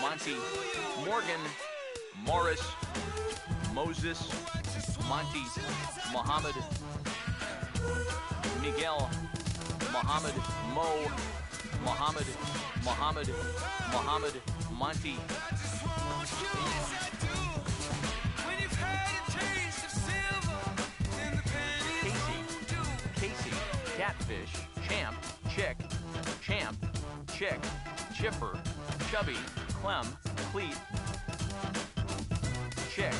Monty, Morgan, Morris, Moses, Monty, Mohammed, Miguel, Mohammed, Mo, Mohammed, Monty. Casey, Catfish, Champ, Chick, Chipper, Chubby, Clem, Cleat, Chick.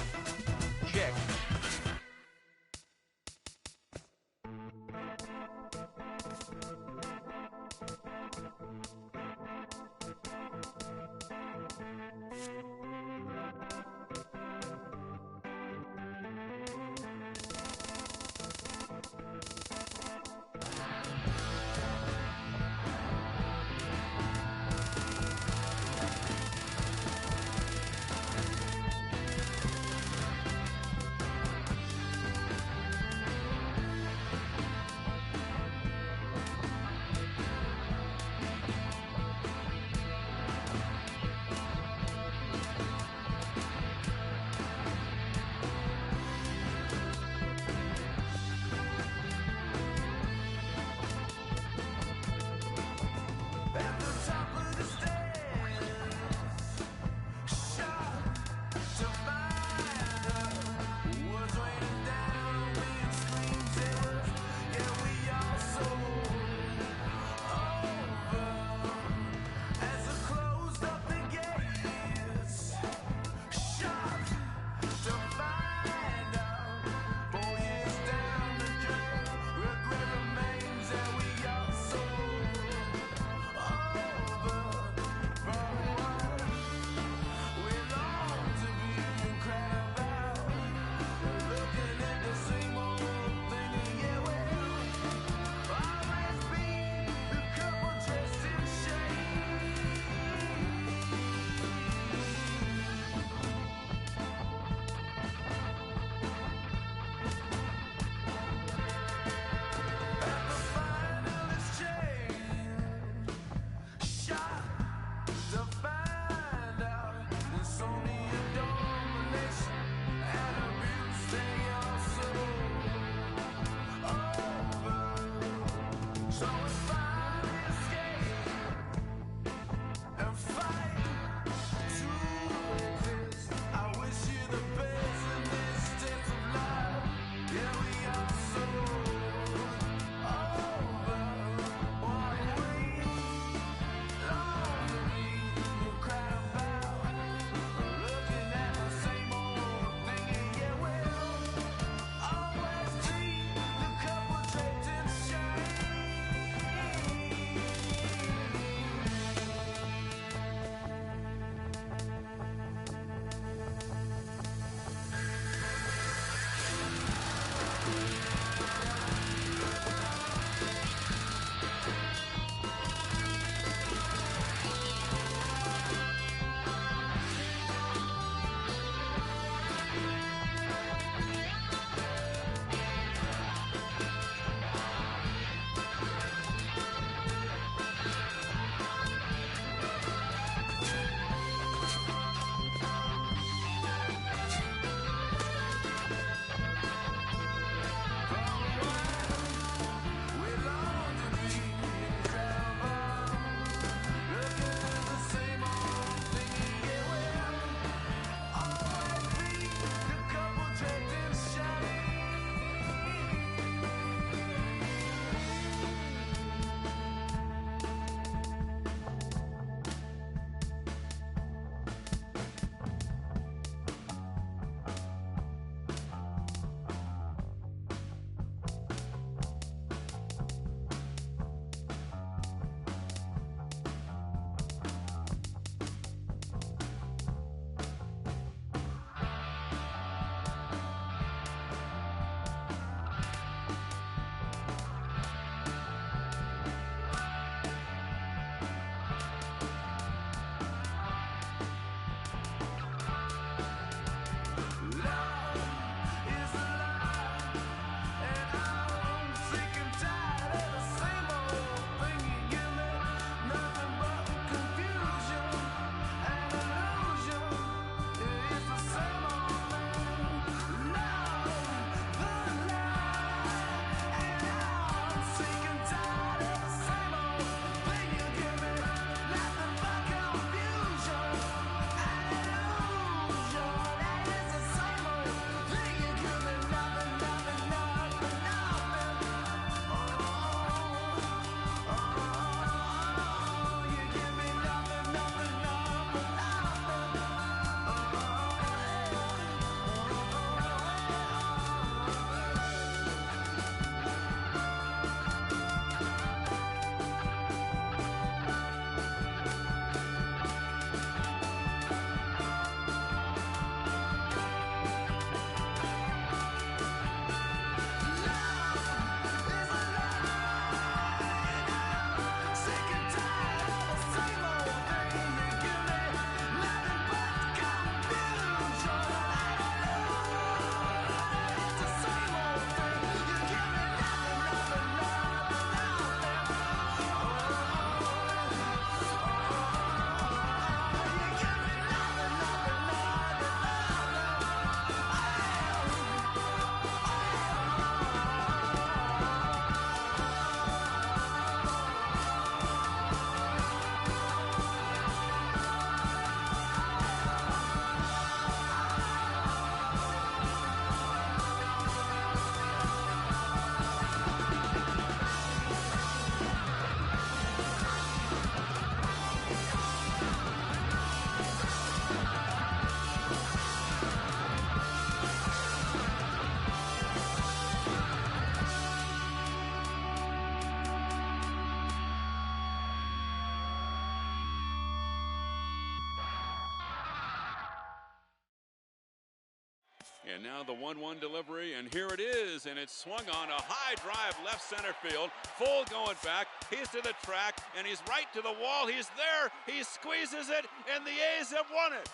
And now the 1-1 delivery, and here it is, and it's swung on a high drive left center field, full going back, he's to the track, and he's right to the wall, he's there, he squeezes it, and the A's have won it.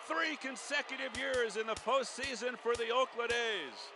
3 consecutive years in the postseason for the Oakland A's.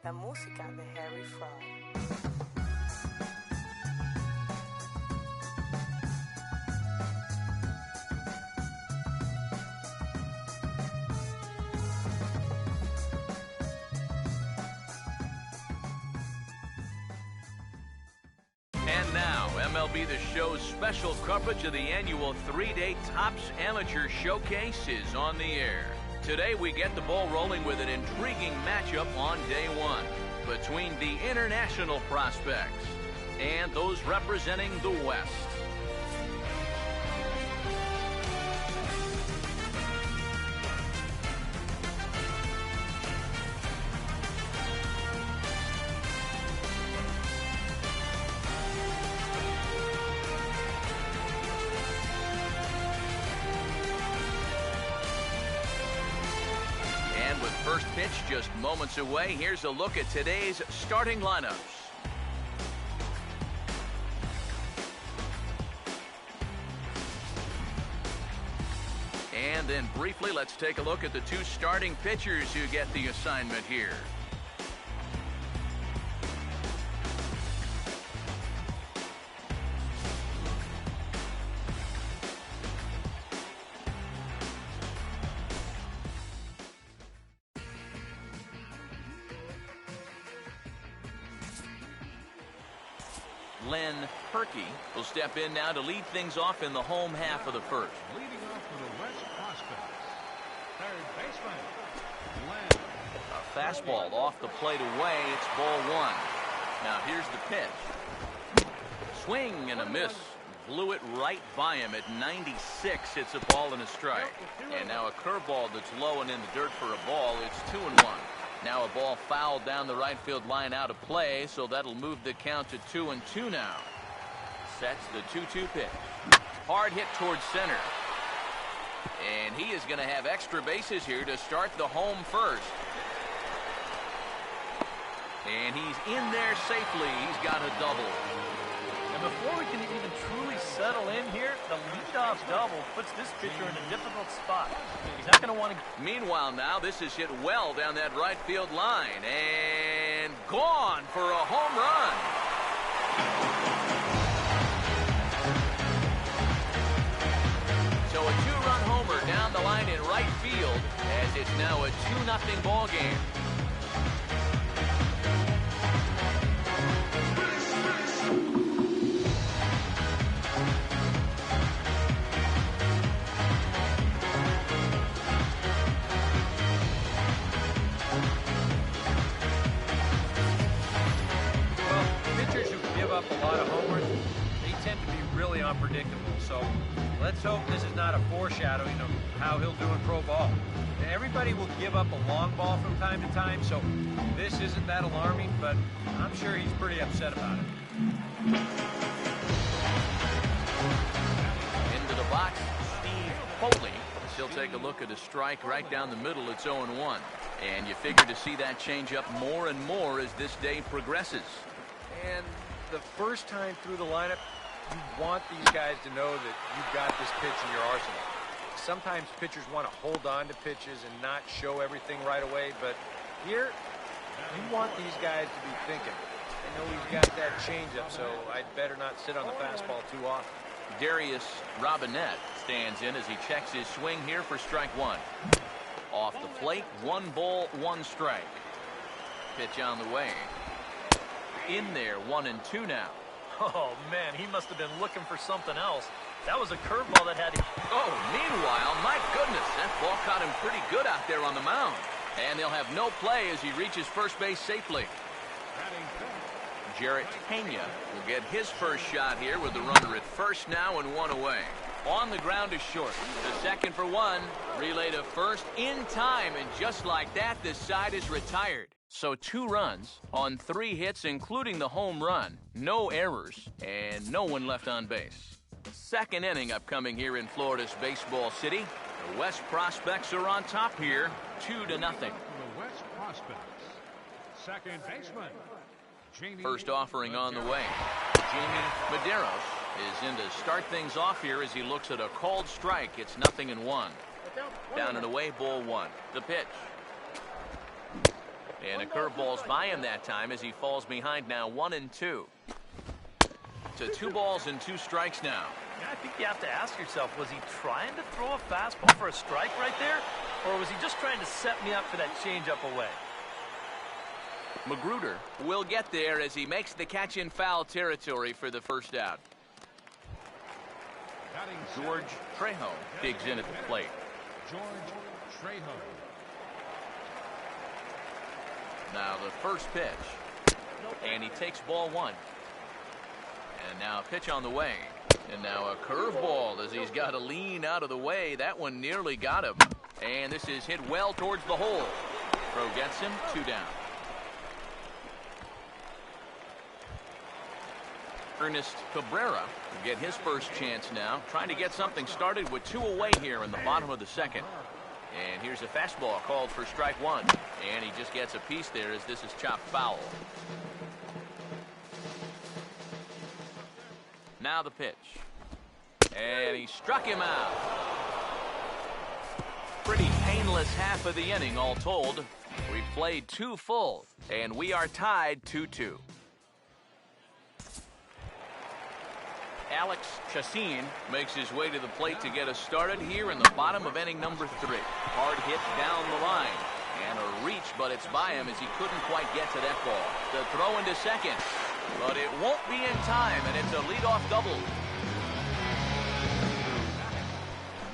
la música de Harry Fraud. And now, MLB The Show's special coverage of the annual 3-day Topps Amateur Showcase is on the air. Today, we get the ball rolling with an intriguing matchup on day one between the international prospects and those representing the West. And with first pitch just moments away, here's a look at today's starting lineups. And then briefly, let's take a look at the two starting pitchers who get the assignment here. Len Perky will step in now to lead things off in the home half of the first. Leading off for the West prospects, third baseman, Len. A fastball off the plate away. It's ball one. Now here's the pitch. Swing and a miss. Blew it right by him at 96. It's a ball and a strike. And now a curveball that's low and in the dirt for a ball. It's 2-1. Now a ball fouled down the right field line out of play, so that'll move the count to 2-2 now. Sets the 2-2 pitch. Hard hit towards center. And he is going to have extra bases here to start the home first. And he's in there safely. He's got a double. And before we can even truly settle in here, the leadoff double puts this pitcher in a difficult spot. He's not going to want to... Meanwhile now, this is hit well down that right field line. And gone for a home run. So a two-run homer down the line in right field as it's now a 2-0 ball game. A lot of homers, they tend to be really unpredictable. So let's hope this is not a foreshadowing of how he'll do in pro ball. Everybody will give up a long ball from time to time, so this isn't that alarming, but I'm sure he's pretty upset about it. Into the box, Steve Foley. He'll take a look at a strike right down the middle. It's 0-1. And you figure to see that change up more and more as this day progresses. And the first time through the lineup, you want these guys to know that you've got this pitch in your arsenal. Sometimes pitchers want to hold on to pitches and not show everything right away, but here, you want these guys to be thinking. I know he's got that changeup, so I'd better not sit on the fastball too often. Darius Robinette stands in as he checks his swing here for strike one. Off the plate, 1 ball, 1 strike. Pitch on the way. In there, 1-2 now. Oh, man, he must have been looking for something else. That was a curveball that had... Oh, meanwhile, my goodness, that ball caught him pretty good out there on the mound. And they'll have no play as he reaches first base safely. Jarrett Pena will get his first shot here with the runner at first now and 1 away. On the ground is short. The second for 1. Relay to first in time, and just like that, this side is retired. So 2 runs on 3 hits, including the home run. No errors, and no one left on base. Second inning upcoming here in Florida's Baseball City. The West prospects are on top here, 2-0. The West prospects, second baseman. First offering on the way. Jamie Medeiros is in to start things off here as he looks at a called strike. It's 0-1. Down and away, ball 1. The pitch. And a curveball's by him that time as he falls behind now 1-2. To 2 balls and 2 strikes now. Yeah, I think you have to ask yourself, was he trying to throw a fastball for a strike right there? Or was he just trying to set me up for that changeup away? Magruder will get there as he makes the catch in foul territory for the first out. George Trejo digs in at the plate. George Trejo. Now the first pitch. And he takes ball 1. And now a pitch on the way. And now a curveball as he's got to lean out of the way. That one nearly got him. And this is hit well towards the hole. Throw gets him, 2 down. Ernest Cabrera will get his first chance now, trying to get something started with 2 away here in the bottom of the second. And here's a fastball called for strike 1. And he just gets a piece there as this is chopped foul. Now the pitch. And he struck him out. Pretty painless half of the inning all told. We've played 2 full, and we are tied 2-2. Alex Chassin makes his way to the plate to get us started here in the bottom of inning number 3. Hard hit down the line. And a reach, but it's by him as he couldn't quite get to that ball. The throw into second. But it won't be in time, and it's a leadoff double.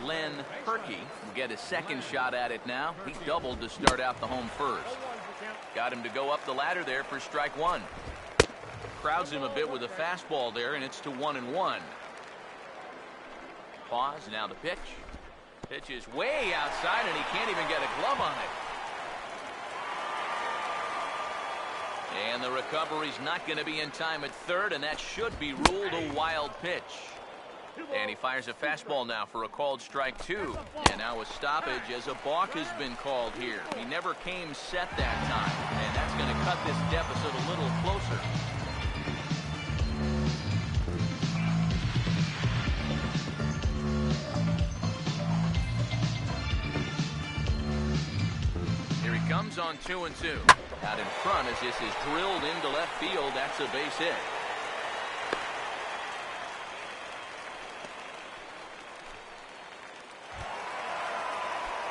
Len Perkey will get his second shot at it now. He doubled to start out the home first. Got him to go up the ladder there for strike 1. Crowds him a bit with a fastball there, and it's to 1-1. Pause, now the pitch. Pitch is way outside, and he can't even get a glove on it. And the recovery's not going to be in time at third, and that should be ruled a wild pitch. And he fires a fastball now for a called strike 2. And now a stoppage as a balk has been called here. He never came set that time, and that's going to cut this deficit a little closer. Here he comes on 2-2. Out in front as this is drilled into left field. That's a base hit.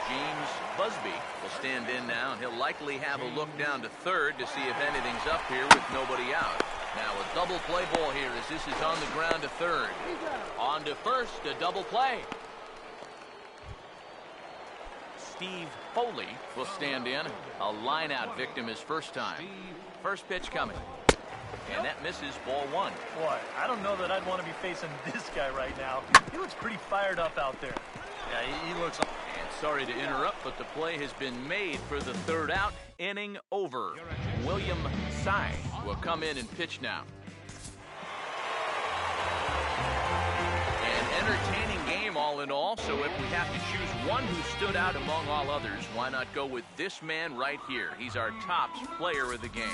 James Busby will stand in now, and he'll likely have a look down to third to see if anything's up here with nobody out. Now a double play ball here as this is on the ground to third. On to first, a double play. Steve Foley will stand in. A line-out victim his first time. First pitch coming. And that misses ball 1. Boy, I don't know that I'd want to be facing this guy right now. He looks pretty fired up out there. Yeah, he looks... And sorry to interrupt, but the play has been made for the third out. Inning over. William Tsai will come in and pitch now. An entertaining game all in all, so if we have to choose one who stood out among all others, why not go with this man right here? He's our top player of the game.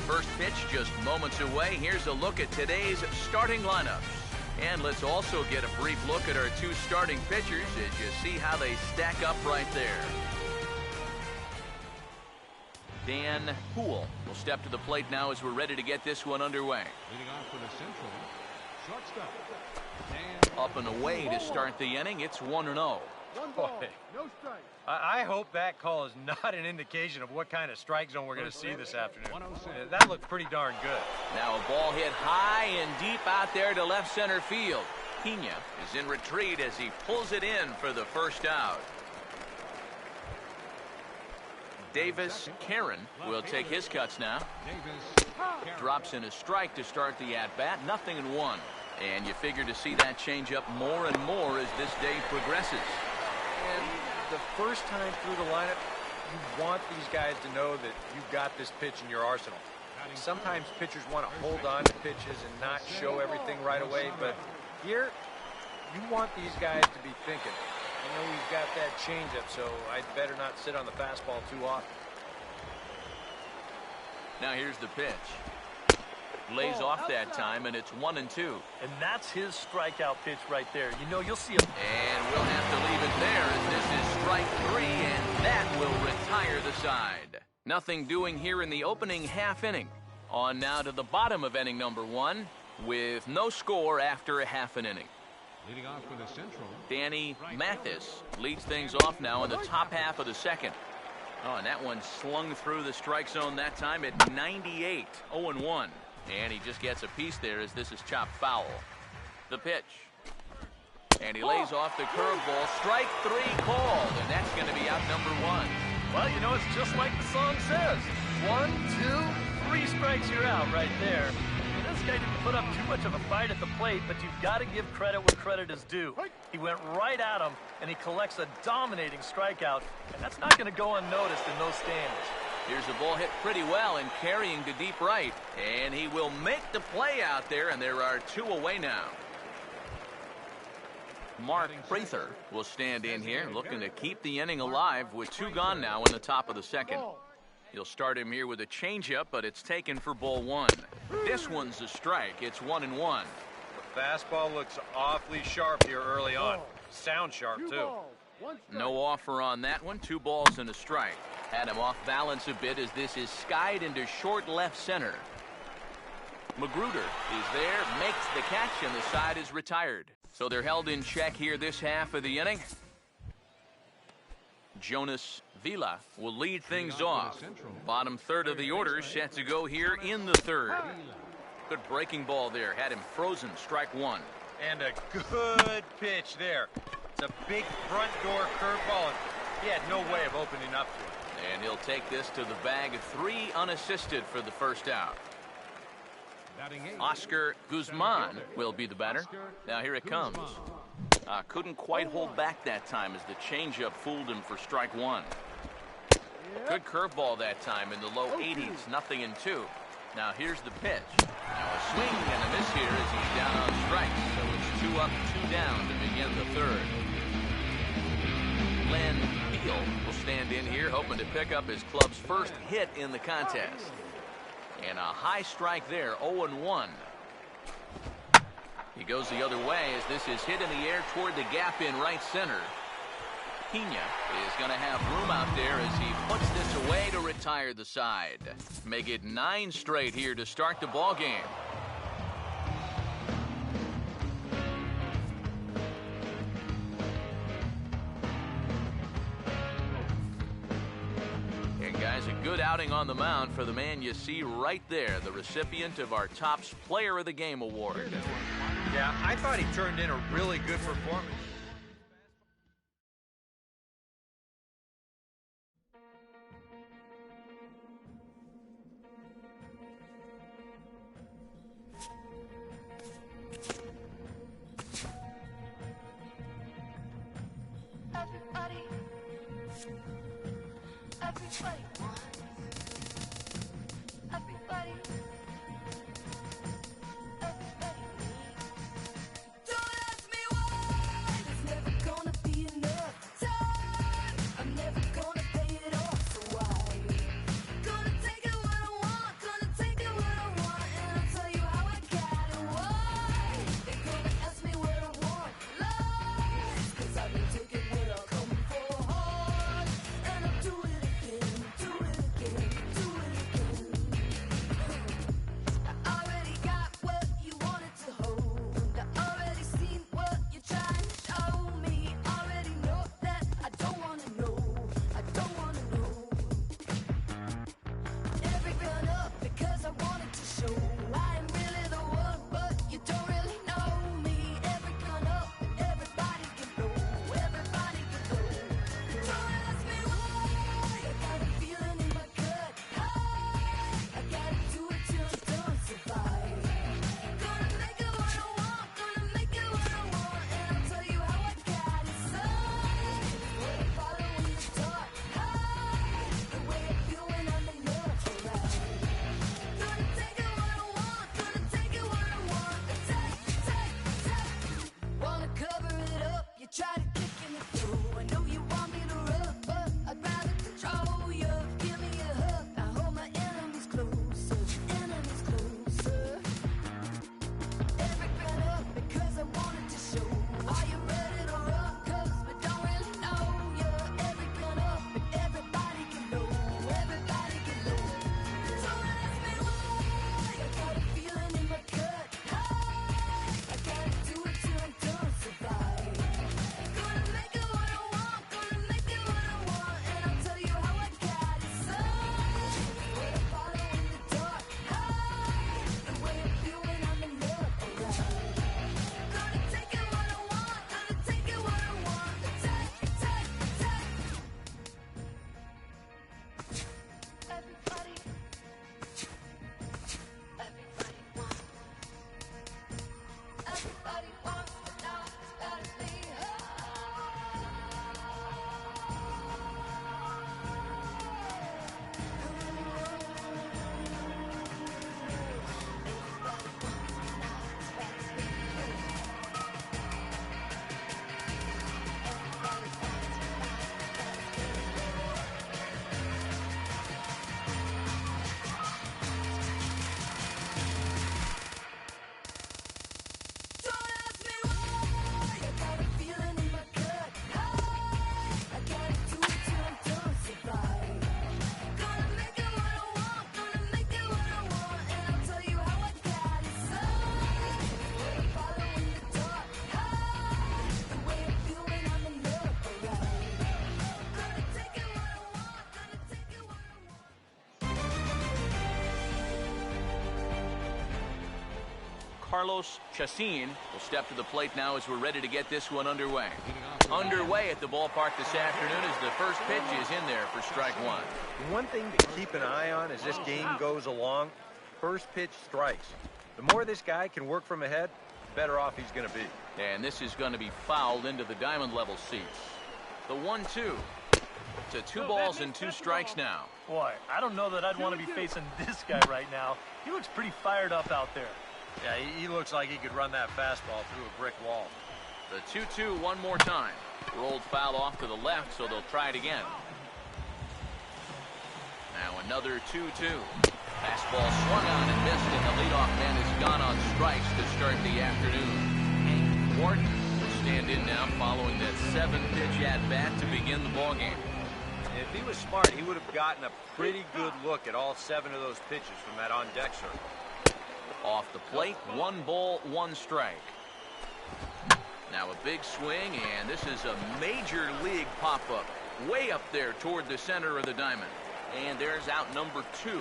First pitch just moments away. Here's a look at today's starting lineups. And let's also get a brief look at our 2 starting pitchers as you see how they stack up right there. Dan Poole will step to the plate now as we're ready to get this one underway. Leading off for the Central, shortstop. Up and away to start the inning. It's 1-0. Boy, I hope that call is not an indication of what kind of strike zone we're going to see this afternoon. That looked pretty darn good. Now a ball hit high and deep out there to left center field. Pena is in retreat as he pulls it in for the first out. Davis Karen will take his cuts now. Drops in a strike to start the at-bat, 0-1. And you figure to see that change up more and more as this day progresses. And the first time through the lineup, you want these guys to know that you've got this pitch in your arsenal. Sometimes pitchers want to hold on to pitches and not show everything right away, but here, you want these guys to be thinking, I know he's got that changeup, so I'd better not sit on the fastball too often. Now here's the pitch. Lays off that time, and it's 1-2. And that's his strikeout pitch right there. You know, you'll see him. And we'll have to leave it there as this is strike 3, and that will retire the side. Nothing doing here in the opening half inning. On now to the bottom of inning number 1 with no score after a half an inning. Leading off for the Central, Danny Mathis leads things off now in the top half of the second. Oh, and that one slung through the strike zone that time at 98, 0-1. And he just gets a piece there as this is chopped foul. The pitch. And he lays off the curveball. Strike 3 called, and that's going to be out number 1. Well, you know, it's just like the song says. 1, 2, 3 strikes, you're out right there. This guy didn't put up too much of a fight at the plate, but you've got to give credit where credit is due. He went right at him, and he collects a dominating strikeout, and that's not going to go unnoticed in those stands. Here's the ball hit pretty well and carrying to deep right. And he will make the play out there, and there are 2 away now. Mark Prather will stand in here, looking to keep the inning alive with 2 gone now in the top of the second. He'll start him here with a changeup, but it's taken for ball 1. This one's a strike. It's 1-1. The fastball looks awfully sharp here early on. Sound sharp, too. No offer on that one. 2 balls and a strike. Had him off balance a bit as this is skied into short left center. Magruder is there, makes the catch, and the side is retired. So they're held in check here this half of the inning. Jonas Vila will lead things off. Bottom third of the order set to go here in the third. Good breaking ball there. Had him frozen. Strike 1. And a good pitch there. It's a big front door curveball, and he had no way of opening up to it. And he'll take this to the bag of 3 unassisted for the first out. Oscar Guzman will be the batter. Now here it comes. Couldn't quite hold back that time as the changeup fooled him for strike 1. Good curveball that time in the low 80s, 0-2. Now here's the pitch. Now a swing and a miss here as he's down on strikes. So it's 2 up, 2 down to begin the third. Len Beal will stand in here hoping to pick up his club's first hit in the contest. And a high strike there, 0-1. He goes the other way as this is hit in the air toward the gap in right center. Pena is going to have room out there as he puts this away to retire the side. Make it 9 straight here to start the ball game. And guys, a good outing on the mound for the man you see right there, the recipient of our Topps Player of the Game award. Yeah, I thought he turned in a really good performance. Carlos Chacin will step to the plate now as we're ready to get this one underway. Underway at the ballpark this afternoon as the first pitch is in there for strike one. One thing to keep an eye on as this game goes along, first pitch strikes. The more this guy can work from ahead, the better off he's going to be. And this is going to be fouled into the diamond level seats. The 1-2. To 2 balls and 2 strikes now. Boy, I don't know that I'd want to be facing this guy right now. He looks pretty fired up out there. Yeah, he looks like he could run that fastball through a brick wall. The 2-2 one more time. Rolled foul off to the left, so they'll try it again. Now another 2-2. Fastball swung on and missed, and the leadoff man has gone on strikes to start the afternoon. Hank Wharton will stand in now following that 7-pitch at-bat to begin the ballgame. If he was smart, he would have gotten a pretty good look at all 7 of those pitches from that on-deck circle. Off the plate, 1 ball, 1 strike. Now a big swing, and this is a major league pop-up. Way up there toward the center of the diamond. And there's out number 2.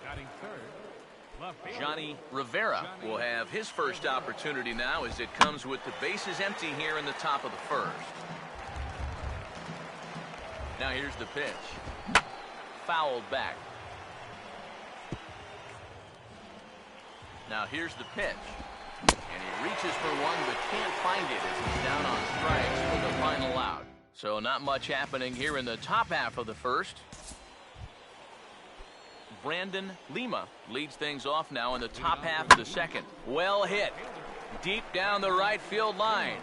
Batting third, left fielder. Johnny Rivera will have his first opportunity now as it comes with the bases empty here in the top of the first. Now here's the pitch. Fouled back. Now here's the pitch. And he reaches for one but can't find it as he's down on strikes for the final out. So not much happening here in the top half of the first. Brandon Lima leads things off now in the top half of the second. Well hit. Deep down the right field line.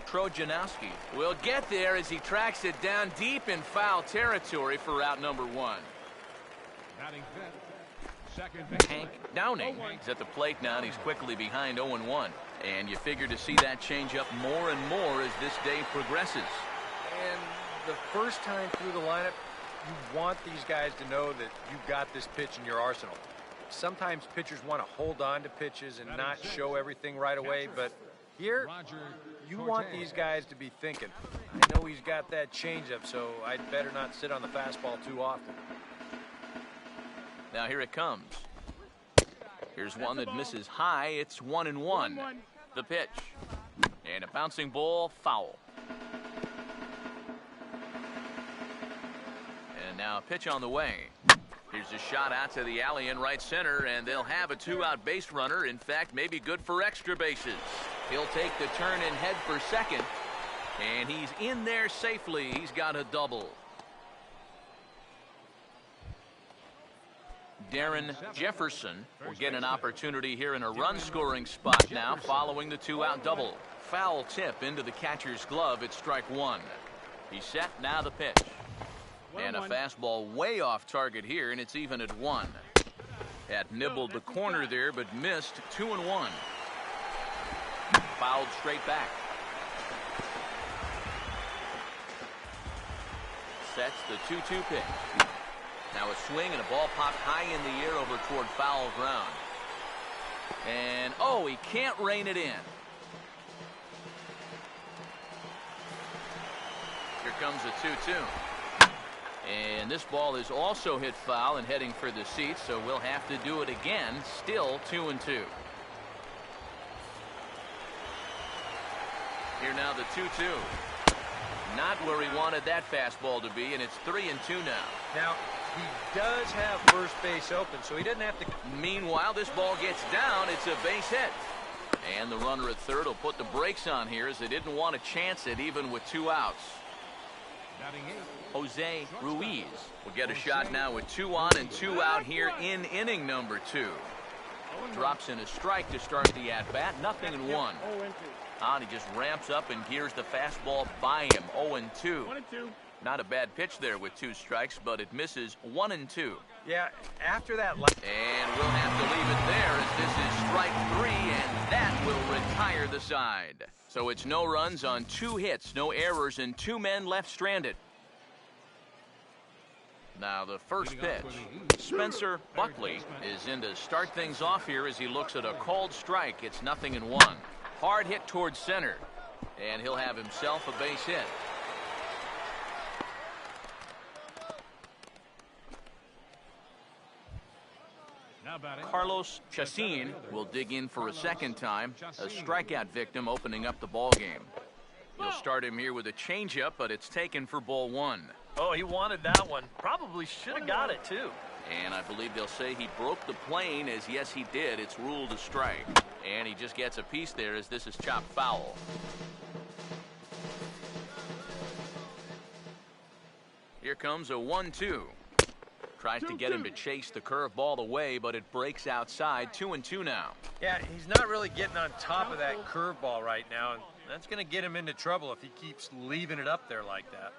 Trojanowski will get there as he tracks it down deep in foul territory for out number 1. Batting fifth, second base. Hank Downing is at the plate now, and he's quickly behind 0-1. And you figure to see that change up more and more as this day progresses. And the first time through the lineup, you want these guys to know that you've got this pitch in your arsenal. Sometimes pitchers want to hold on to pitches and not show everything right away, but here, you want these guys to be thinking, I know he's got that changeup, so I'd better not sit on the fastball too often. Now here it comes. Here's one that misses high. It's 1-1. The pitch. And a bouncing ball, foul. And now a pitch on the way. Here's a shot out to the alley in right center, and they'll have a 2-out base runner. In fact, maybe good for extra bases. He'll take the turn and head for second, and he's in there safely. He's got a double. Darren Jefferson will get an opportunity here in a run-scoring spot now following the 2-out double. Foul tip into the catcher's glove at strike 1. He's set, now the pitch. And a fastball way off target here, and it's even at 1. Had nibbled the corner there, but missed 2-1. Fouled straight back. Sets the 2-2 pitch. Now a swing and a ball popped high in the air over toward foul ground. And, oh, he can't rein it in. Here comes a 2-2. And this ball is also hit foul and heading for the seats, so we'll have to do it again. Still 2-2. Here now the 2-2. Not where he wanted that fastball to be, and it's 3-2 now. Now, he does have first base open, so he doesn't have to. Meanwhile, this ball gets down. It's a base hit. And the runner at third will put the brakes on here as they didn't want to chance it even with 2 outs. Jose Ruiz will get a shot now with 2 on and 2 out here in inning number 2. Drops in a strike to start the at-bat. 0-1. On, he just ramps up and gears the fastball by him. 0-2. Not a bad pitch there with 2 strikes, but it misses 1-2. Yeah, after that. And we'll have to leave it there as this is strike 3, and that will retire the side. So it's no runs on 2 hits, no errors, and 2 men left stranded. Now the first pitch. Spencer Buckley is in to start things off here as he looks at a called strike. It's 0-1. Hard hit towards center, and he'll have himself a base hit. Carlos Chacin will dig in for a second time, a strikeout victim opening up the ball game. You'll start him here with a changeup, but it's taken for ball one. Oh, he wanted that one. Probably should have got it, too. And I believe they'll say he broke the plane, as yes, he did. It's ruled a strike. And he just gets a piece there as this is chopped foul. Here comes a 1-2. Tries to get him to chase the curveball away, but it breaks outside. 2-2 now. Yeah, he's not really getting on top of that curveball right now, and that's going to get him into trouble if he keeps leaving it up there like that.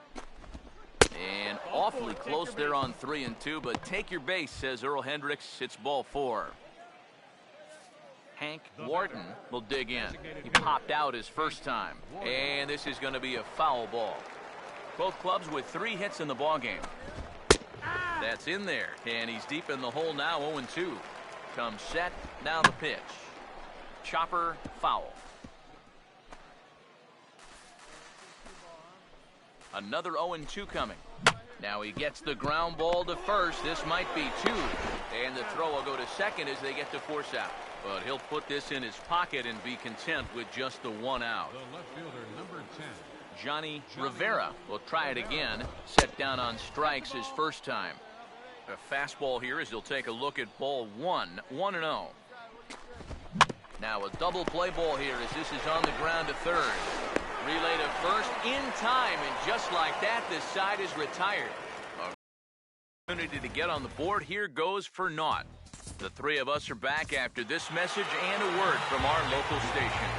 And awfully close there on 3-2, but take your base, says Earl Hendricks. It's ball four. Hank Wharton will dig in. He popped out his first time, and this is going to be a foul ball. Both clubs with 3 hits in the ballgame. That's in there, and he's deep in the hole now. 0-2. Comes set, now the pitch. Chopper, foul. Another 0-2 coming. Now he gets the ground ball to first. This might be 2. And the throw will go to second as they get to force out. But he'll put this in his pocket and be content with just the 1 out. The left fielder, number 10. Johnny Rivera will try it again. Set down on strikes his first time. A fastball here as he'll take a look at ball 1. 1-0. Now a double play ball here as this is on the ground to third. Relay to first in time, and just like that, this side is retired. Opportunity to get on the board here goes for naught. The 3 of us are back after this message and a word from our local station.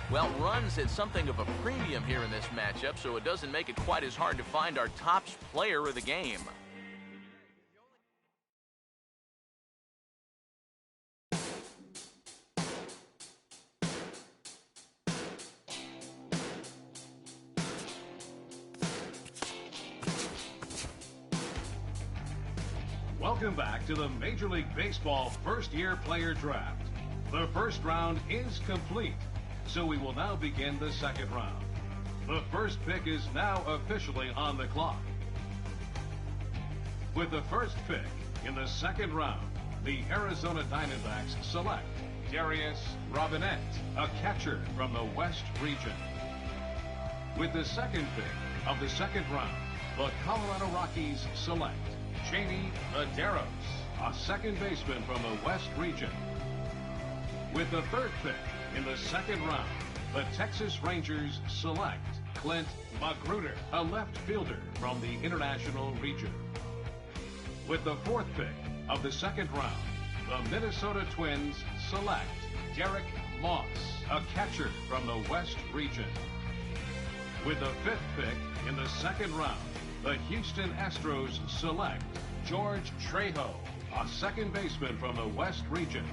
Well, runs at something of a premium here in this matchup, so it doesn't make it quite as hard to find our top player of the game. Welcome back to the Major League Baseball first-year player draft. The first round is complete, so we will now begin the second round. The first pick is now officially on the clock. With the first pick in the second round, the Arizona Diamondbacks select Darius Robinette, a catcher from the West region. With the second pick of the second round, the Colorado Rockies select Jamie Medeiros, a second baseman from the West region. With the third pick in the second round, the Texas Rangers select Clint Magruder, a left fielder from the International region. With the fourth pick of the second round, the Minnesota Twins select Derek Moss, a catcher from the West region. With the fifth pick in the second round, the Houston Astros select George Trejo, a second baseman from the West region.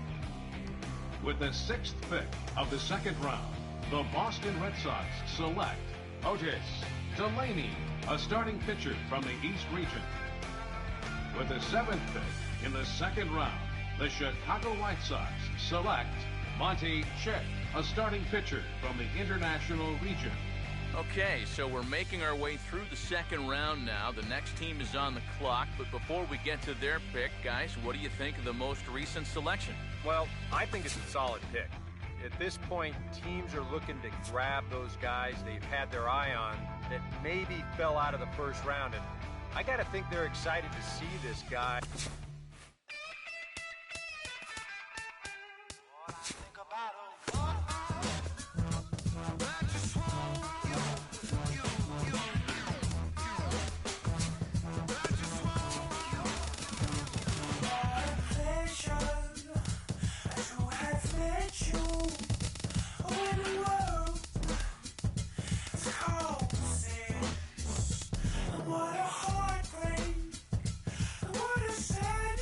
With the sixth pick of the second round, the Boston Red Sox select Otis Delaney, a starting pitcher from the East region. With the seventh pick in the second round, the Chicago White Sox select Monty Chick, a starting pitcher from the International region. Okay, so we're making our way through the second round now. The next team is on the clock, but before we get to their pick, guys, what do you think of the most recent selection? Well, I think it's a solid pick. At this point, teams are looking to grab those guys they've had their eye on that maybe fell out of the first round, and I gotta think they're excited to see this guy. What a heartbreak, what a sad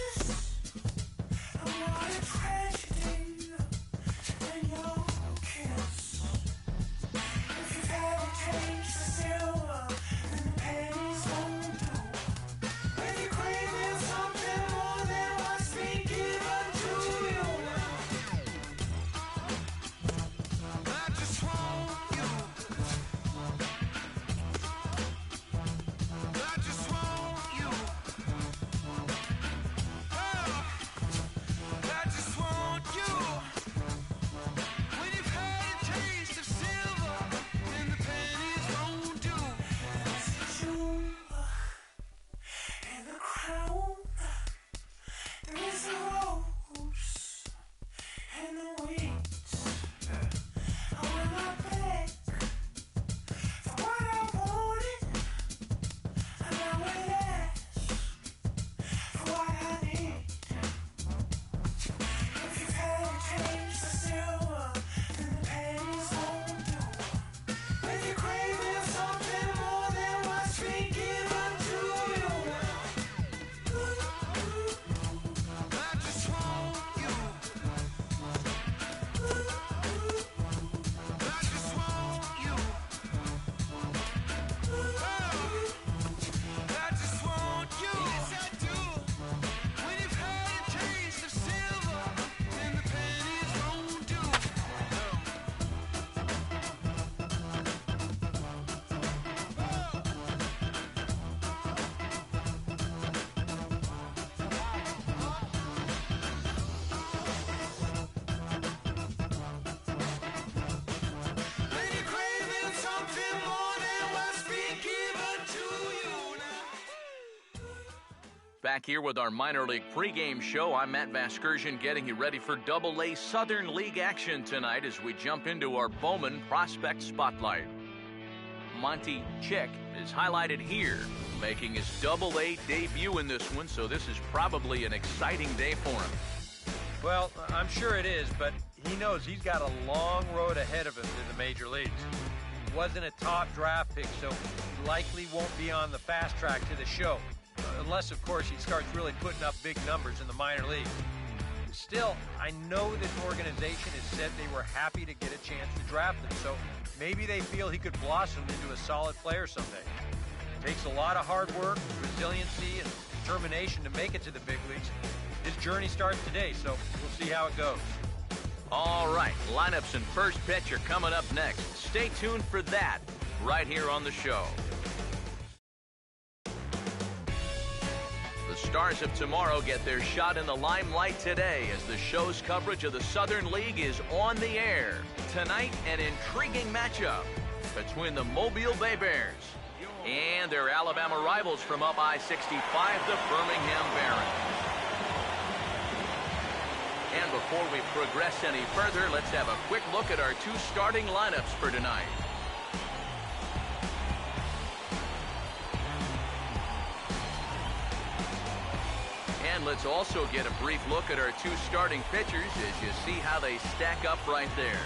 Back here with our minor league pregame show, I'm Matt Vasgersian getting you ready for Double-A Southern League action tonight as we jump into our Bowman Prospect Spotlight. Monty Chick is highlighted here, making his Double-A debut in this one, so this is probably an exciting day for him. Well, I'm sure it is, but he knows he's got a long road ahead of him to the major leagues. He wasn't a top draft pick, so he likely won't be on the fast track to the show. Unless, of course, he starts really putting up big numbers in the minor leagues. Still, I know this organization has said they were happy to get a chance to draft him, so maybe they feel he could blossom into a solid player someday. It takes a lot of hard work, resiliency, and determination to make it to the big leagues. His journey starts today, so we'll see how it goes. All right, lineups and first pitch are coming up next. Stay tuned for that right here on the show. The stars of tomorrow get their shot in the limelight today as the show's coverage of the Southern League is on the air. Tonight, an intriguing matchup between the Mobile Bay Bears and their Alabama rivals from up I-65, the Birmingham Barons. And before we progress any further, let's have a quick look at our two starting lineups for tonight. And let's also get a brief look at our two starting pitchers as you see how they stack up right there.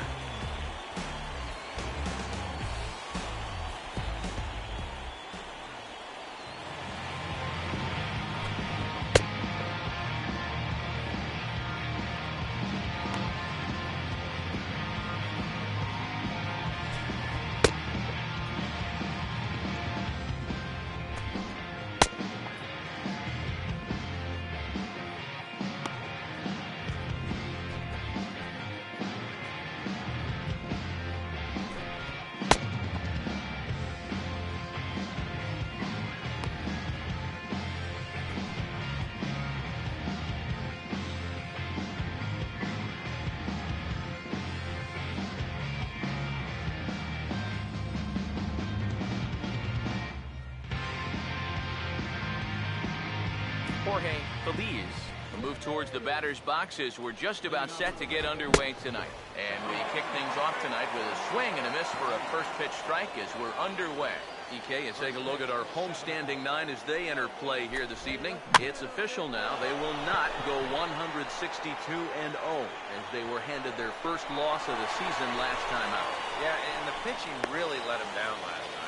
Jorge Feliz will move towards the batter's box as we're just about set to get underway tonight. And we kick things off tonight with a swing and a miss for a first pitch strike as we're underway. EK is taking a look at our homestanding nine as they enter play here this evening. It's official now. They will not go 162-0 as they were handed their first loss of the season last time out. Yeah, and the pitching really let them down last time.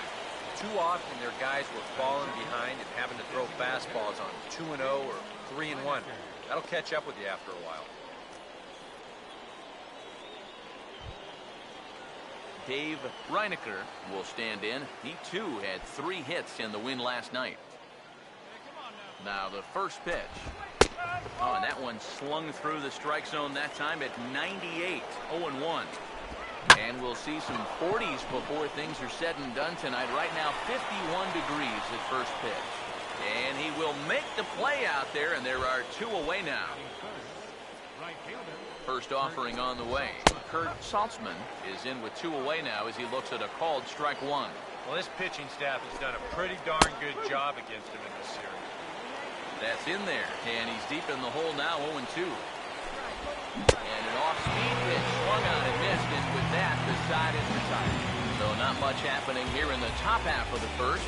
Too often their guys were falling behind and having to throw fastballs on 2-0 or 3-1. That'll catch up with you after a while. Dave Reinecker will stand in. He too had 3 hits in the win last night. Now the first pitch. Oh, and that one slung through the strike zone that time at 98, 0-1. And we'll see some 40s before things are said and done tonight. Right now, 51 degrees at first pitch. And he will make the play out there, and there are 2 away now. First offering on the way. Kurt Saltzman is in with 2 away now as he looks at a called strike 1. Well, this pitching staff has done a pretty darn good job against him in this series. That's in there, and he's deep in the hole now, 0-2. And an off-speed pitch swung on and missed, and with that, the side is retired. So not much happening here in the top half of the first.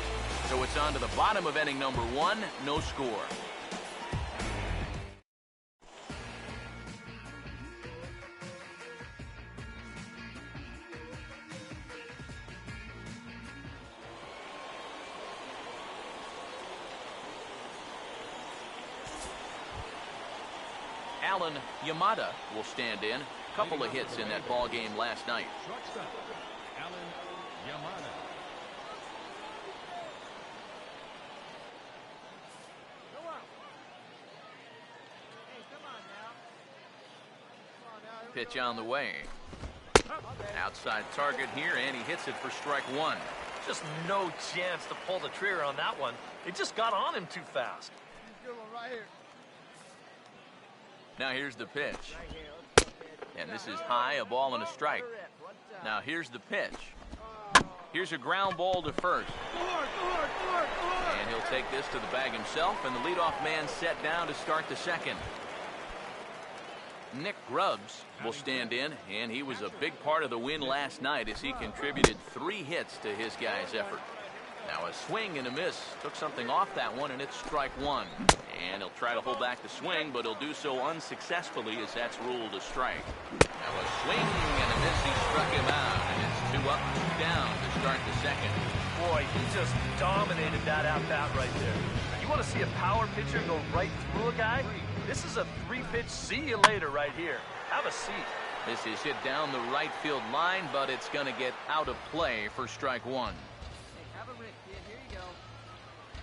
So it's on to the bottom of inning number 1, no score. Alan Yamada will stand in. A couple of hits in that ball game last night. Alan Yamada. Pitch on the way. Outside target here, and he hits it for strike 1. Just no chance to pull the trigger on that one. It just got on him too fast. Now here's the pitch. And this is high, a ball and a strike. Now here's the pitch. Here's a ground ball to first. And he'll take this to the bag himself, and the leadoff man set down to start the second. Nick Grubbs will stand in, and he was a big part of the win last night as he contributed 3 hits to his guys' effort. Now a swing and a miss. Took something off that one, and it's strike 1. And he'll try to hold back the swing, but he'll do so unsuccessfully as that's ruled a strike. Now a swing and a miss. He struck him out, and it's 2 up, 2 down to start the second. Boy, he just dominated that at-bat right there. You want to see a power pitcher go right through a guy? This is a 3-pitch see you later right here. Have a seat. This is hit down the right field line, but it's going to get out of play for strike 1.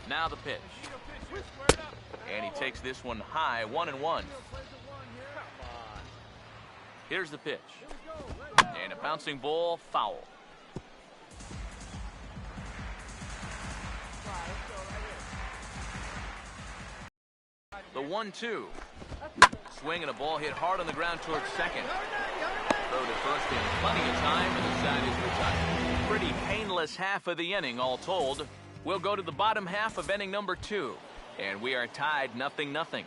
Now the pitch. And he takes this one high, 1-1. Here's the pitch. And a bouncing ball, foul. The 1-2. Swing and a ball hit hard on the ground towards second. Throw to first in plenty of time, and the side is retired. Pretty painless half of the inning, all told. We'll go to the bottom half of inning number 2, and we are tied 0-0.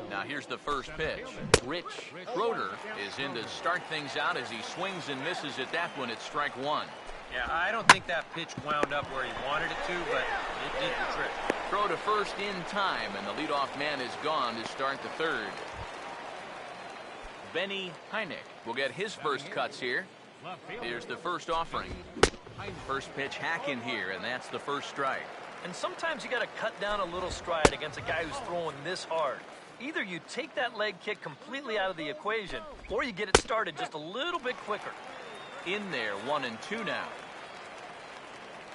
Now here's the first pitch. Rich Schroeder is in to start things out as he swings and misses at that one at strike 1. Yeah, I don't think that pitch wound up where he wanted it to, but it did the trick. Throw to first in time, and the leadoff man is gone to start the third. Benny Heineck will get his first cuts here. Here's the first offering. First pitch hack in here, and that's the first strike. And sometimes you got to cut down a little stride against a guy who's throwing this hard. Either you take that leg kick completely out of the equation, or you get it started just a little bit quicker. In there, 1-2 now.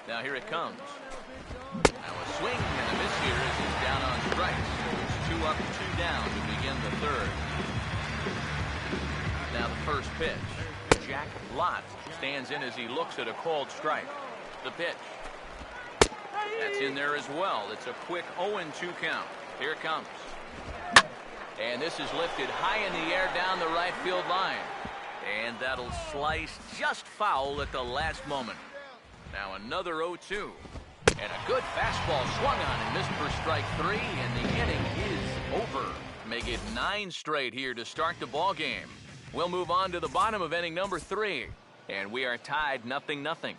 Now here it comes. Now a swing and a miss here as he's down on strikes. It's 2 up, 2 down to begin the third. Now the first pitch. Jack Lott stands in as he looks at a called strike. The pitch. That's in there as well. It's a quick 0-2 count. Here it comes. And this is lifted high in the air down the right field line. And that'll slice just foul at the last moment. Now another 0-2. And a good fastball swung on and missed for strike 3, and the inning is over. Make it 9 straight here to start the ball game. We'll move on to the bottom of inning number 3, and we are tied 0-0.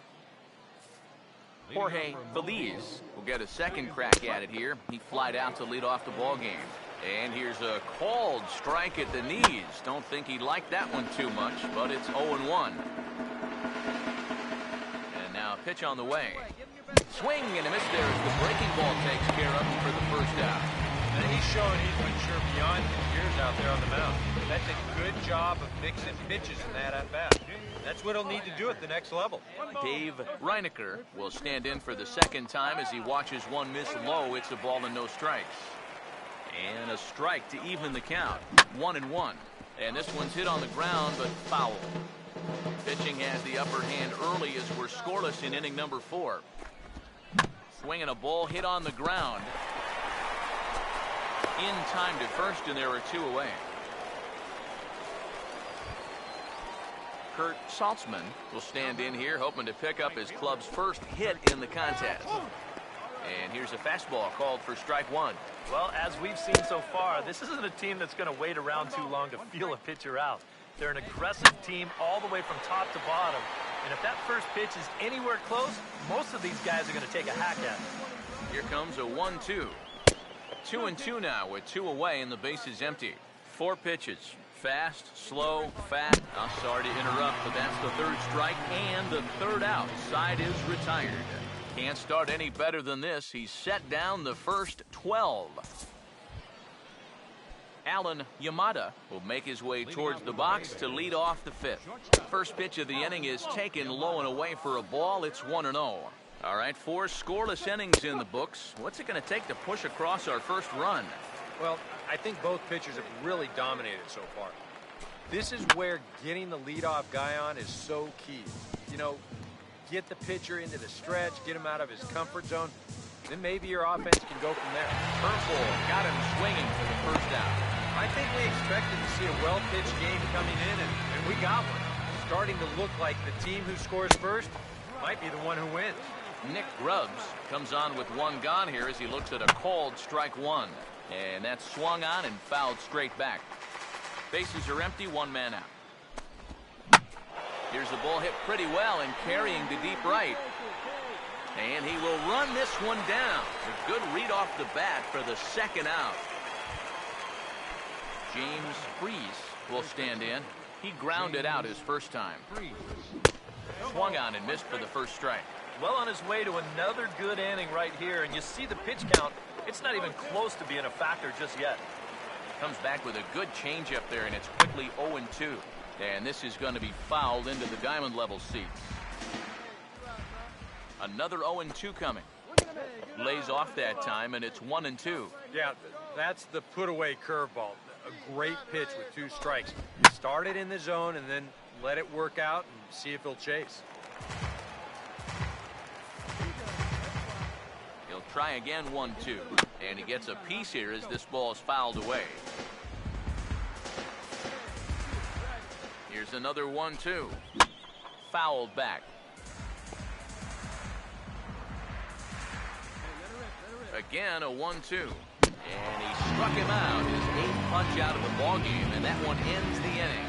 Jorge Feliz will get a second crack at it here. He flied out to lead off the ball game. And here's a called strike at the knees. Don't think he liked that one too much, but it's 0-1. And now a pitch on the way. Swing and a miss there as the breaking ball takes care of him for the first out. And he's showing he's mature beyond his years out there on the mound. That's a good job of mixing pitches in that at-bat. That's what he'll need to do at the next level. Dave Reinecker will stand in for the second time as he watches one miss low. It's a ball and no strikes. And a strike to even the count. 1-1. And this one's hit on the ground, but foul. Pitching has the upper hand early as we're scoreless in inning number 4. Swinging a ball hit on the ground. In time to first, and there are 2 away. Kurt Saltzman will stand in here, hoping to pick up his club's first hit in the contest. And here's a fastball called for strike 1. Well, as we've seen so far, this isn't a team that's going to wait around too long to feel a pitcher out. They're an aggressive team all the way from top to bottom. And if that first pitch is anywhere close, most of these guys are going to take a hack at it. Here comes a 1-2. 2-2 now with 2 away and the base is empty. 4 pitches. Fast, slow, fat. I'm sorry to interrupt, but that's the third strike and the third out. Side is retired. Can't start any better than this. He's set down the first 12. Alan Yamada will make his way towards the box to lead off the 5th. First pitch of the inning is taken low and away for a ball. It's 1-0. All right, 4 scoreless innings in the books. What's it going to take to push across our first run? Well, I think both pitchers have really dominated so far. This is where getting the leadoff guy on is so key. You know, get the pitcher into the stretch, get him out of his comfort zone, then maybe your offense can go from there. Curveball got him swinging for the first out. I think we expected to see a well-pitched game coming in, and we got one. starting to look like the team who scores first might be the one who wins. Nick Grubbs comes on with one gone here as he looks at a called strike one. And that's swung on and fouled straight back. Bases are empty, one man out. Here's the ball hit pretty well and carrying to deep right. And he will run this one down. A good read off the bat for the second out. James Freese will stand in. He grounded out his first time. Swung on and missed for the first strike. Well on his way to another good inning right here, and you see the pitch count. It's not even close to being a factor just yet. Comes back with a good changeup there, and it's quickly 0-2. And this is going to be fouled into the diamond level seats. Another 0-2 coming. Lays off that time, and it's 1-2. Yeah, that's the put-away curveball. A great pitch with 2 strikes. Start it in the zone and then let it work out and see if he'll chase. He'll try again 1-2. And he gets a piece here as this ball is fouled away. Here's another 1-2. Fouled back. Again, a 1-2. And he struck him out. His 8th punch out of the ballgame, and that one ends the inning.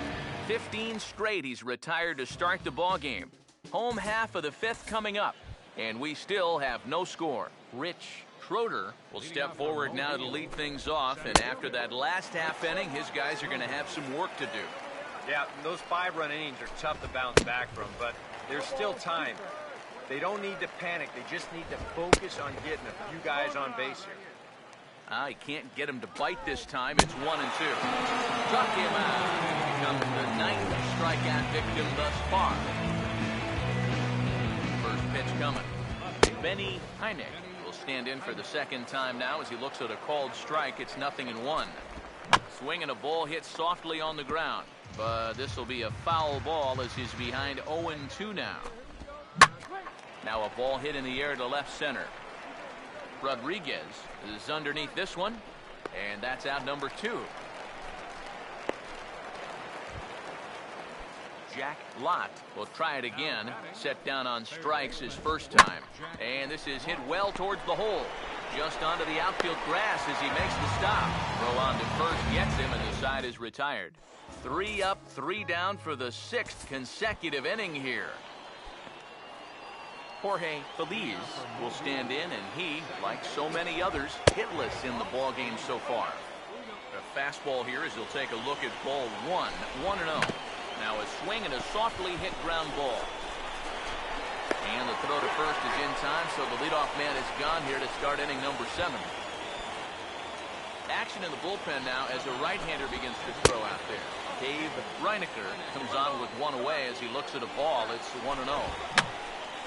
15 straight he's retired to start the ballgame. Home half of the 5th coming up, and we still have no score. Rich Schroeder will step forward now to lead things off, and after that last half inning, his guys are going to have some work to do. Yeah, those 5-run innings are tough to bounce back from, but there's still time. They don't need to panic. They just need to focus on getting a few guys on base here. He can't get him to bite this time. It's 1-2. Struck him out. He becomes the 9th strikeout victim thus far. First pitch coming. Benny Heineck will stand in for the second time now as he looks at a called strike. It's 0-1. Swing and a ball hit softly on the ground. But this will be a foul ball as he's behind 0-2 now. Now a ball hit in the air to left center. Rodriguez is underneath this one, and that's out number 2. Jack Lott will try it again. Set down on strikes his first time. And this is hit well towards the hole. Just onto the outfield grass as he makes the stop. Throw on to first gets him, and the side is retired. 3 up, 3 down for the 6th consecutive inning here. Jorge Feliz will stand in, and he, like so many others, hitless in the ballgame so far. A fastball here as he'll take a look at ball 1, 1-0. Now a swing and a softly hit ground ball. And the throw to first is in time, so the leadoff man is gone here to start inning number 7. Action in the bullpen now as a right-hander begins to throw out there. Dave Reinecker comes on with one away as he looks at a ball. It's 1-0.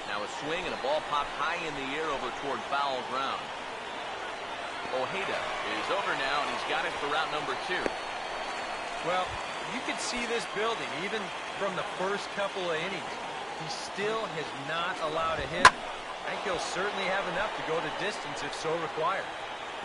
Now a swing and a ball popped high in the air over toward foul ground. Ojeda is over now, and he's got it for route number 2. Well, you can see this building even from the first couple of innings. He still has not allowed a hit. I think he'll certainly have enough to go the distance if so required.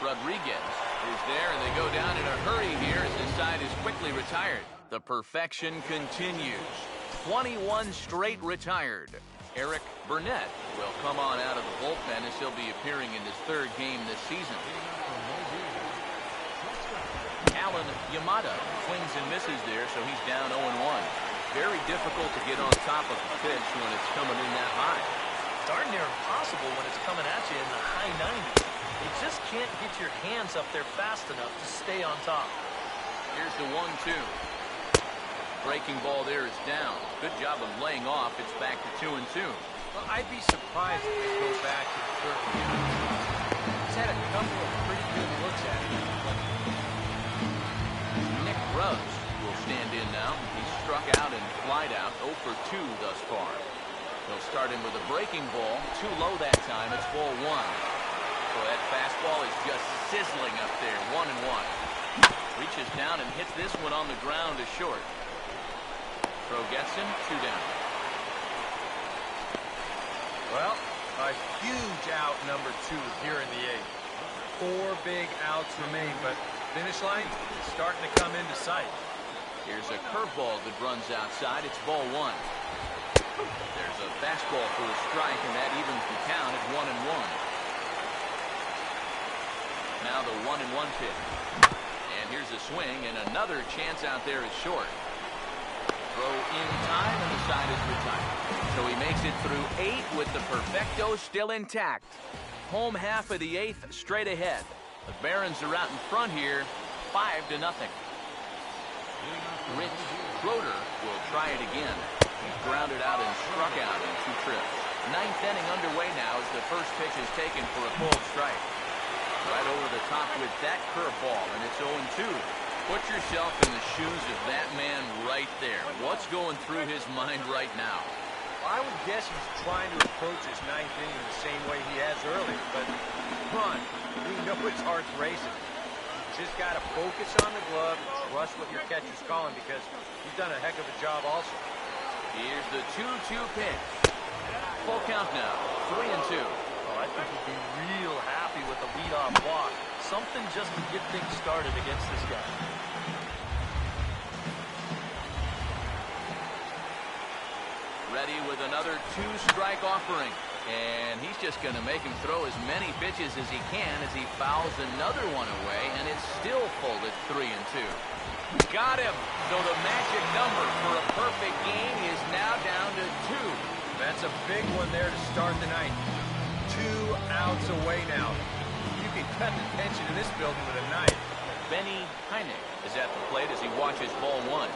Rodriguez is there, and they go down in a hurry here as this side is quickly retired. The perfection continues. 21 straight retired. Eric Burnett will come on out of the bullpen as he'll be appearing in his 3rd game this season. Alan Yamada swings and misses there, so he's down 0-1. Very difficult to get on top of the pitch when it's coming in that high. Darn near impossible when it's coming at you in the high 90s. You just can't get your hands up there fast enough to stay on top. Here's the 1-2. Breaking ball there is down. Good job of laying off. It's back to 2-2. Well, I'd be surprised if they go back to the 3rd inning. He's had a couple of pretty good looks at it. Nick Grubbs will stand in now. He's struck out and flied out 0 for 2 thus far. He'll start in with a breaking ball. Too low that time. It's ball 1. So that fastball is just sizzling up there. 1-1. Reaches down and hits this one on the ground to short. Throw gets him, 2 down. Well, a huge out number 2 here in the 8th. 4 big outs remain, but finish line is starting to come into sight. Here's a curveball that runs outside. It's ball 1. There's a fastball for a strike, and that evens the count at 1-1. Now the 1-1 pitch. And here's a swing, and another chance out there is short. Throw in time, and the side is retired. So he makes it through 8 with the perfecto still intact. Home half of the 8th straight ahead. The Barons are out in front here, 5-0. Rich Schroeder will try it again. He's grounded out and struck out in 2 trips. 9th inning underway now as the first pitch is taken for a cold strike. Right over the top with that curveball, and it's 0-2. Put yourself in the shoes of that man right there. What's going through his mind right now? I would guess he's trying to approach his 9th inning the same way he has earlier, but come on, we know his heart's racing. You just got to focus on the glove and trust what your catcher's calling because he's done a heck of a job also. Here's the 2-2 pitch. Full count now, 3-2. Oh, I think he'd be real happy with a leadoff walk. Something just to get things started against this guy. Ready with another 2-strike offering. And he's just going to make him throw as many pitches as he can as he fouls another one away, and it's still full at 3-2. Got him! So the magic number for a perfect game is now down to 2. That's a big one there to start the ninth. 2 outs away now. You can cut the tension in this building with a knife. Benny Heineck is at the plate as he watches ball 1.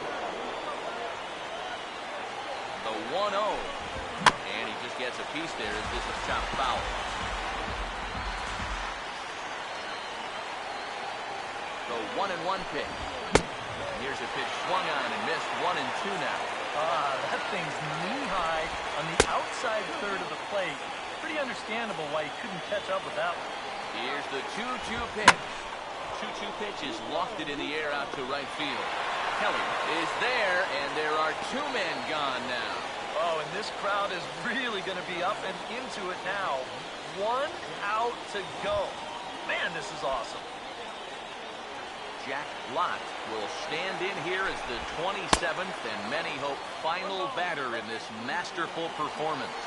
The 1-0. And he just gets a piece there as this is chopped foul. The 1-1 pitch. And here's a pitch swung on and missed. 1-2 now. That thing's knee-high on the outside third of the plate. Pretty understandable why he couldn't catch up with that one. Here's the 2-2 pitch. 2-2 pitch is lofted in the air out to right field. Kelly is there, and there are 2 men gone now. Oh, and this crowd is really going to be up and into it now. 1 out to go. Man, this is awesome. Jack Lott will stand in here as the 27th and many hope final batter in this masterful performance.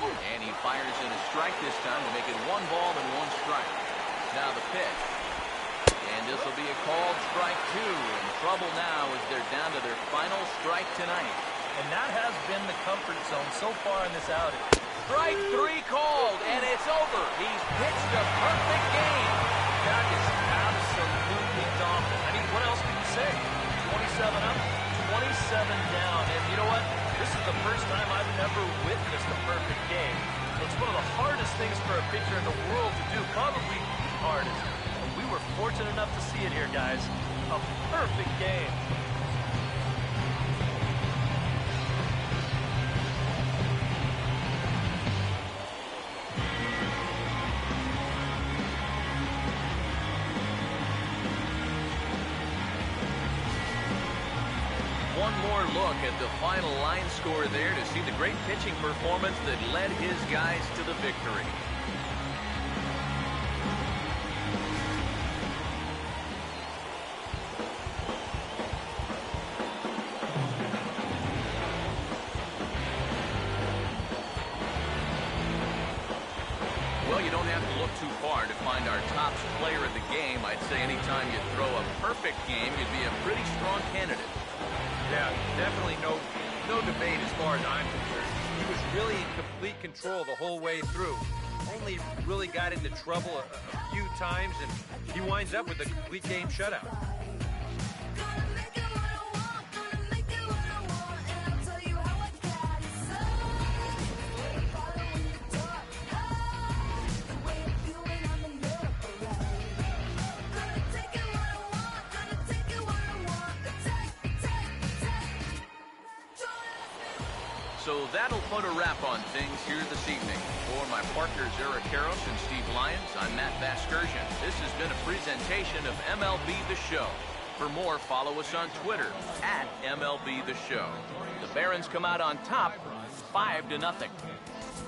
And he fires in a strike this time to make it 1 ball and 1 strike. Now the pitch. And this will be a called strike 2. In trouble now as they're down to their final strike tonight. And that has been the comfort zone so far in this outing. Strike 3 called, and it's over. He's pitched a perfect game. That is absolutely dominant. I mean, what else can you say? 27 up, 27 down. And you know what? This is the first time I've ever witnessed a perfect game. So it's one of the hardest things for a pitcher in the world to do. Probably the hardest. And we were fortunate enough to see it here, guys. A perfect game. One more look at the final line score there to see the great pitching performance that led his guys to the victory. Well, you don't have to look too far to find our top player of the game. I'd say anytime you throw a perfect game, you'd be a pretty strong candidate. Yeah, definitely no debate as far as I'm concerned. He was really in complete control the whole way through. Only really got into trouble a few times, and he winds up with a complete game shutout. So that'll put a wrap on things here this evening. For my partners Eric Karros and Steve Lyons, I'm Matt Vasgersian. This has been a presentation of MLB The Show. For more, follow us on Twitter at MLB The Show. The Barons come out on top, 5-0.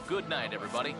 Good night, everybody.